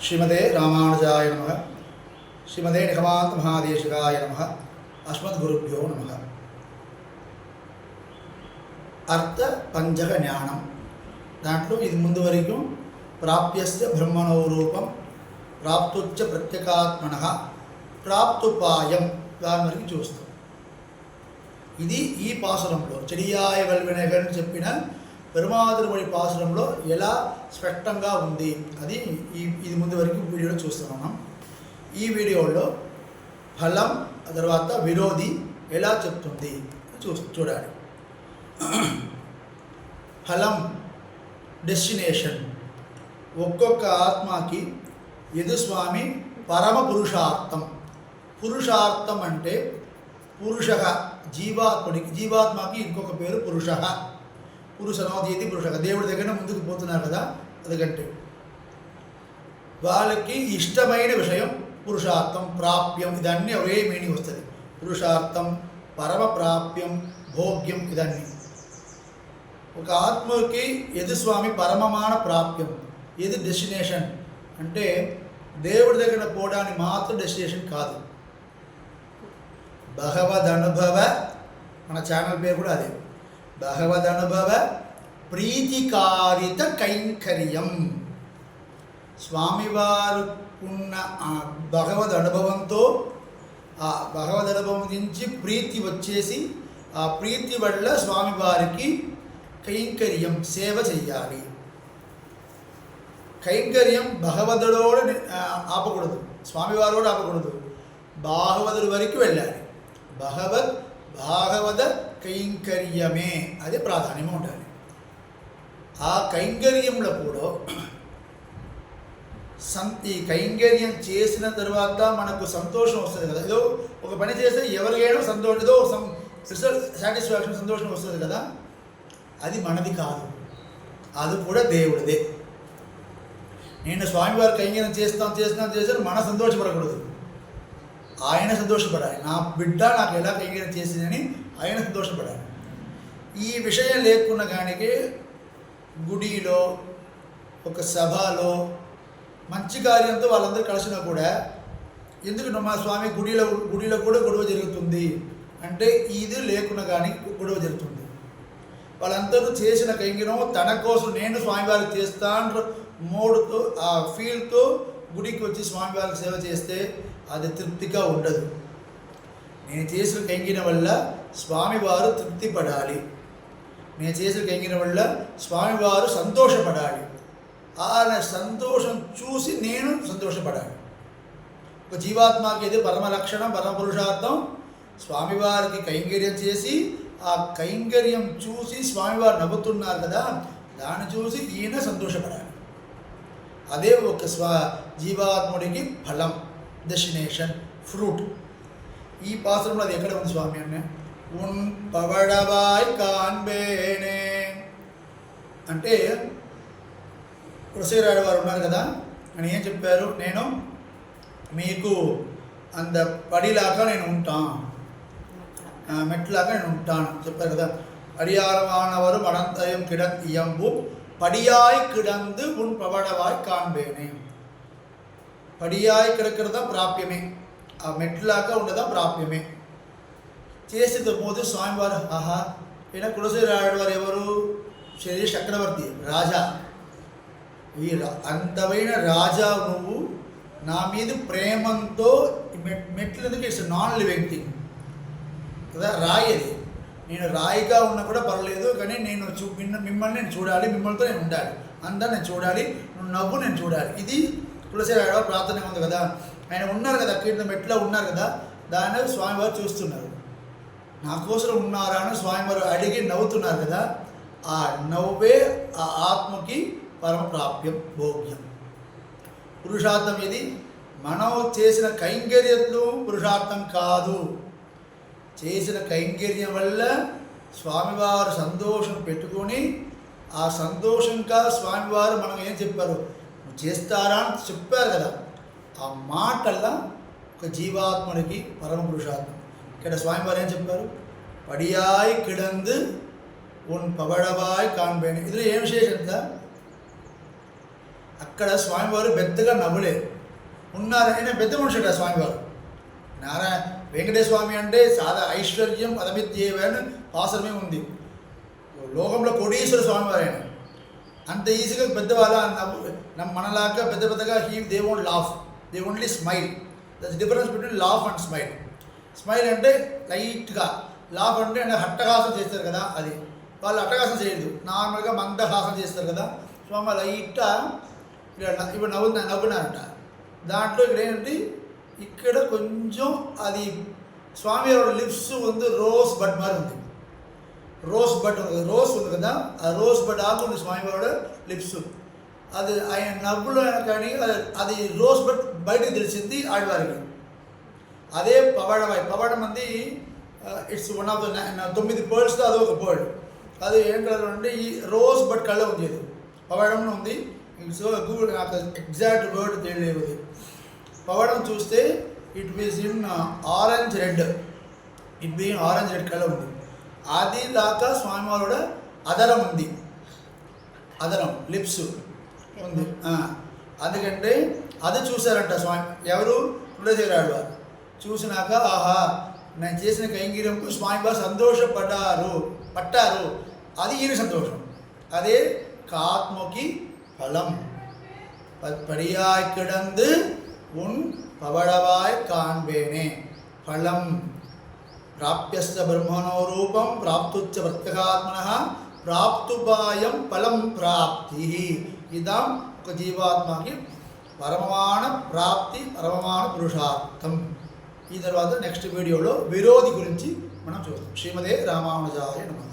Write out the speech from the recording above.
श्रीमते रामानुजाय नमः। श्रीमते निगमान्त महादेशिकाय नमः। अस्मद्गुरुभ्यो नमः। अर्थ पंचक ज्ञानम दांట్లో ఇది ముందు వరకు ప్రాప్యస్య బ్రహ్మణో రూపం ప్రాప్తుచ్చ ప్రత్యేకాత్మనః ప్రాప్తుపాయం దాని వరకు చూస్తాం. ఇది ఈ పాసురంలో చెడియాయ వల్వినగర్ చెప్పిన పెరుమాదురుమడి పాసురంలో ఎలా స్పష్టంగా ఉంది అది ఇది ముందు వరకు వీడియోలో చూస్తున్నాం. ఈ వీడియోలో ఫలం తర్వాత విరోధి ఎలా చెప్తుంది చూడాలి. ఫలం డెస్టినేషన్ ఒక్కొక్క ఆత్మకి యదుస్వామి పరమ పురుషార్థం. పురుషార్థం అంటే పురుష జీవాత్మకి ఇంకొక పేరు పురుష. పురుషనోదీతి పురుష దేవుడి దగ్గర ముందుకు పోతున్నారు కదా, అదికంటే వాళ్ళకి ఇష్టమైన విషయం పురుషార్థం ప్రాప్యం ఇదన్నీ ఒకే మీనింగ్ వస్తుంది. పురుషార్థం పరమ ప్రాప్యం భోగ్యం ఇదన్నీ. ఒక ఆత్మకి యదుస్వామి పరమమాన ప్రాప్యం. ఇది డెస్టినేషన్ అంటే దేవుడి దగ్గర పోవడానికి మాత్రం డెస్టినేషన్ కాదు. భగవదనుభవ మన ఛానల్ పేరు కూడా అదే భగవదనుభవ ప్రీతికారిత కైంకర్యం. స్వామివారు ఉన్న భగవద్ అనుభవంతో ఆ భగవద్ అనుభవం నుంచి ప్రీతి వచ్చేసి ఆ ప్రీతి వల్ల స్వామివారికి కైంకర్యం సేవ చెయ్యాలి. కైంకర్యం భగవదుడోడు ఆపకూడదు, స్వామివారు కూడా ఆపకూడదు, భాగవతుడి వరకు వెళ్ళాలి. భాగవత కైంకర్యమే అది ప్రాధాన్యంగా ఉండాలి. ఆ కైంకర్యంలో కూడా ఈ కైంకర్యం చేసిన తర్వాత మనకు సంతోషం వస్తుంది కదా. ఏదో ఒక పని చేస్తే ఎవరికైనా సంతోషం, ఏదో సాటిస్ఫాక్షన్ సంతోషం వస్తుంది కదా, అది మనది కాదు, అది కూడా దేవుడిదే. నేను స్వామివారి కైంకర్యం చేస్తాను మన సంతోషపడకూడదు, ఆయన సంతోషపడాలి. నా బిడ్డ నాకు ఎలా కైంకర్యం చేసిందని ఆయన సంతోషపడాలి. ఈ విషయం లేకున్న కానికి గుడిలో ఒక సభలో మంచి కార్యంతో వాళ్ళందరూ కలిసినా కూడా ఎందుకు మా స్వామి గుడిలో కూడా గొడవ జరుగుతుంది అంటే ఇది లేకున్నా కానీ గొడవ జరుగుతుంది. వాళ్ళందరూ చేసిన కైంకర్యం తన కోసం నేను స్వామివారికి చేస్తాను మూడుతో ఆ ఫీల్తో గుడికి వచ్చి స్వామివారికి సేవ చేస్తే అది తృప్తిగా ఉండదు. నేను చేసిన కైంకర్యం వల్ల స్వామివారు తృప్తి పడాలి, నేను చేసిన కైంకర్యం వల్ల స్వామివారు సంతోషపడాలి. ఆయన సంతోషం చూసి నేను సంతోషపడాలి. ఒక జీవాత్మకి ఇది పరమ లక్షణం పరమ పురుషార్థం. స్వామివారికి కైంకర్యం చేసి ఆ కైంకర్యం చూసి స్వామివారు నవ్వుతున్నారు కదా, దాన్ని చూసి ఈయన సంతోషపడాలి. అదే ఒక జీవాత్ముడికి ఫలం డెస్టినేషన్ ఫ్రూట్. ఈ పాత్రలో అది ఎక్కడ ఉంది స్వామి అన్న ఉన్ పవడవాయ్ కాన్బేనే అంటే కృష్ణరాయుడు వారు ఉన్నారు కదా, అని ఏం చెప్పారు, నేను మీకు అంత పడిలాగా నేను ఉంటాను, మెట్లాగా నేను ఉంటాను చెప్పారు కదా. అడియారవానవరు మడంతయం కిడత్ ఇయంబు పడియాయ్ కిడందు ఉన్ పవడవాయ్ కాన్బేనే. పడియాయ్ కిడக்கிறదా ప్రాప్యమే, ఆ మెట్లాగా ఉండదా ప్రాప్యమే. చేసేది పోతే స్వామివారు ఆహా ఈయన కులశేరాయుడు వారు ఎవరు, శరీర చక్రవర్తి రాజా, ఈ అంతమైన రాజా నువ్వు నా మీద ప్రేమంతో మెట్లు ఎందుకు ఇట్స్ నాన్ లివింగ్ థింగ్ కదా, రాయి అది. నేను రాయిగా ఉన్నా కూడా పర్లేదు కానీ నేను మిమ్మల్ని నేను చూడాలి, మిమ్మల్నితో నేను ఉండాలి, అందరు నేను చూడాలి, నువ్వు నవ్వు నేను చూడాలి. ఇది తులసిరాయుడు ప్రార్థన ఉంది కదా. ఆయన ఉన్నారు కదా కింద మెట్లో ఉన్నారు కదా, దాన్ని స్వామివారు చూస్తున్నారు. నా కోసం ఉన్నారా అని స్వామివారు అడిగి నవ్వుతున్నారు కదా, ఆ నవ్వే ఆ ఆత్మకి పరమ ప్రాప్యం భోగ్యం. పురుషార్థం ఇది మనం చేసిన కైంకర్యంలో పురుషార్థం కాదు. చేసిన కైంకర్యం వల్ల స్వామివారు సంతోషం పెట్టుకొని ఆ సంతోషంగా స్వామివారు మనం ఏం చెప్పారు, నువ్వు చేస్తారా అని చెప్పారు కదా, ఆ మాటల్లా ఒక జీవాత్మనికి పరమ పురుషార్థం. ఇక్కడ స్వామివారు ఏం చెప్పారు, పడియాయ్ కిడందు ఉన్ పవడవాయ్ కాన్బేని. ఇందులో ఏం విశేషం కదా, అక్కడ స్వామివారు పెద్దగా నవ్వలేరు. ఉన్నారు ఆయన పెద్ద మనుషుడు స్వామివారు. నారాయణ వెంకటేశ్వర స్వామి అంటే సాదా ఐశ్వర్యం అదమిత్యేవ అని పాసరమే ఉంది. లోకంలో కోటీశ్వర స్వామివారు ఆయన. అంత ఈజీగా పెద్దవాళ్ళ మనలాగా పెద్ద పెద్దగా they won't laugh, they only smile. That's difference between laugh and smile. Smile అంటే లైట్గా, లాఫ్ అంటే హట్టహాసం చేస్తారు కదా, అది వాళ్ళు అట్టహాసం చేయదు, నార్మల్గా మందహాసం చేస్తారు కదా. స్వామి లైట్గా ఇప్పుడు నవ్వున్నారంట. దాంట్లో ఇక్కడ ఏంటంటే ఇక్కడ కొంచెం అది స్వామి లిప్స్ ఉంది, రోజ్ బడ్ మరి ఉంది, రోజ్ బడ్ ఉంది, రోజ్ ఉంది కదా, ఆ రోజ్ బడ్ ఆకు ఉంది స్వామివాడు లిప్స్. అది ఆయన నవ్వులో కానీ అది రోజ్ బడ్ బయటకు తెలిసింది ఆడవారికి. అదే పవాడవాయి. పవాడం మంది ఇట్స్ వన్ ఆఫ్ ద 9 పర్ల్స్లో అది ఒక పర్ల్. అది ఏం కలర్ అంటే ఈ రోజ్ బడ్ కళ్ళ ఉంది, అది పవాడంలో ఉంది. సో గూగుల్ నాకు ఎగ్జాక్ట్ వర్డ్ తెలియలేదు. పవాడం చూస్తే it means in orange red, it been orange red colour ఉంది. అది దాకా స్వామివారు అదరం ఉంది, అదరం లిప్స్ ఉంది. అందుకంటే అది చూశారంట స్వామి ఎవరు కుండదేవరాడు వారు. చూసినాక ఆహా నేను చేసిన కైంకర్యంకు స్వామివారు పట్టారు. అది ఈయన సంతోషం. అదే కాత్మకి ఫలం. పడియాయ్ కిడందు ఉన్ పవడవాయ్ కాన్బేనే ఫలం ప్రాప్యస్య బ్రహ్మణో రూపం ప్రాప్తుచ్చ ప్రత్యేగాత్మనః ప్రాప్తుపాయం ఫలం ప్రాప్తి. ఇదాం ఒక జీవాత్మకి పరమమాణ ప్రాప్తి, పరమమాణ పురుషార్థం. ఈ తర్వాత నెక్స్ట్ వీడియోలో విరోధి గురించి మనం చూద్దాం. శ్రీమదే రామానుజాయ నమః.